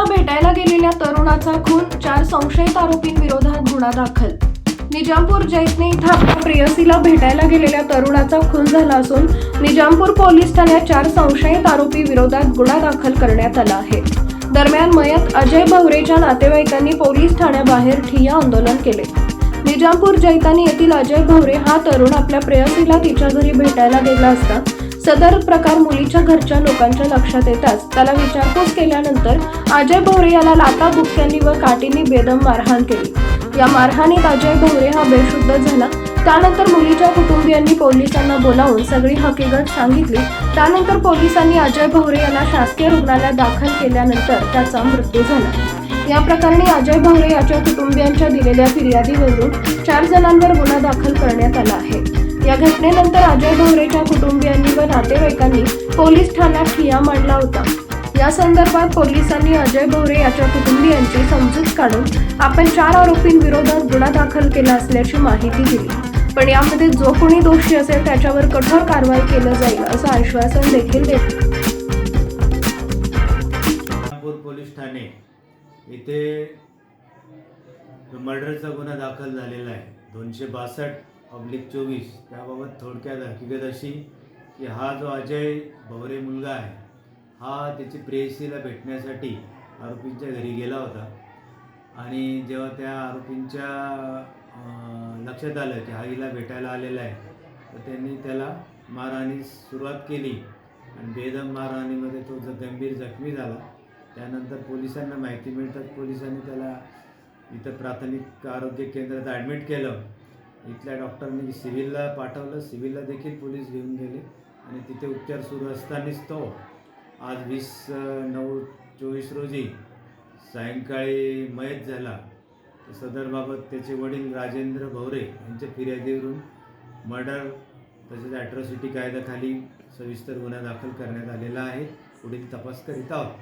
मुलीला भेटायला गेलेल्या तरुणाचा खून, 4 संशयित आरोपींविरोधात गुन्हा दाखल. निजामपूर जैतने इथं आपल्या प्रेयसीला भेटायला गेलेल्या तरुणाचा खून झाला असून निजामपूर पोलीस ठाण्यात 4 संशयित आरोपी विरोधात गुन्हा दाखल करण्यात आला आहे. दरम्यान मयत अजय भवरेच्या नातेवाईकांनी पोलीस ठाण्याबाहेर ठिय्या आंदोलन केले. निजामपूर जैतानी येथील अजय भवरे हा तरुण आपल्या प्रेयसीला तिच्या घरी भेटायला गेला असता सदर प्रकार मुलीच्या घरच्या लोकांच्या लक्षात येताच त्याला विचारपूस केल्यानंतर अजय भवरे याला लाथा बुक्क्यांनी व काठीने बेदम मारहाण केली. या मारहाणीत अजय भवरे हा बेशुद्ध झाला. त्यानंतर मुलीच्या कुटुंबियांनी पोलिसांना बोलावून सगळी हकीकत सांगितली. त्यानंतर पोलिसांनी अजय भवरे यांना शासकीय रुग्णालयात दाखल केल्यानंतर त्याचा मृत्यू झाला. या प्रकरणी अजय भवरे याच्या कुटुंबियांच्या दिलेल्या फिर्यादीवरून 4 जणांवर गुन्हा दाखल करण्यात आला आहे. या घटनेनंतर अजय भवरेच्या कुटुंबियांनी व नातेवाईकांनी पोलीस ठाण्यात ठिय्या मांडला होता. या संदर्भात पोलिसांनी अजय भवरे याच्या कुटुंबियांची समजूत काढून आपण 4 आरोपींविरोधात गुन्हा दाखल केला असल्याची माहिती दिली. पण यामध्ये जो कोणी दोषी असेल त्याच्यावर कठोर कारवाई केलं जाईल असं आश्वासन देखील देते. पोलीस ठाणे इथे मर्डरचा गुन्हा दाखल झालेला आहे 262/24. त्याबाबत थोडक्यात हकीकत अशी की हा जो अजय भवरे मुलगा आहे हा त्याची प्रेयसीला भेटण्यासाठी आरोपींच्या घरी गेला होता आणि जेव्हा त्या आरोपींच्या लक्षात आलं की हा हिला भेटायला आलेला आहे तर त्यांनी त्याला मारहाणीस सुरुवात केली आणि बेदम मारहाणीमध्ये तो गंभीर जखमी झाला. त्यानंतर पोलिसांना माहिती मिळतात पोलिसांनी त्याला इथं प्राथमिक आरोग्य केंद्रात ॲडमिट केलं. इथल्या डॉक्टरनी सिव्हिलला पाठवलं. सिव्हिलला देखील पोलीस घेऊन गेले आणि तिथे उपचार सुरू असतानाच तो आज 20/9/24 रोजी सायंकाळी मयत झाला. सदरबाबत त्याचे वडील राजेंद्र भवरे यांच्या फिर्यादीवरून मर्डर तसेच ॲट्रॉसिटी कायद्याखाली सविस्तर गुन्हा दाखल करण्यात आलेला आहे. पुढील तपास करीत आहोत.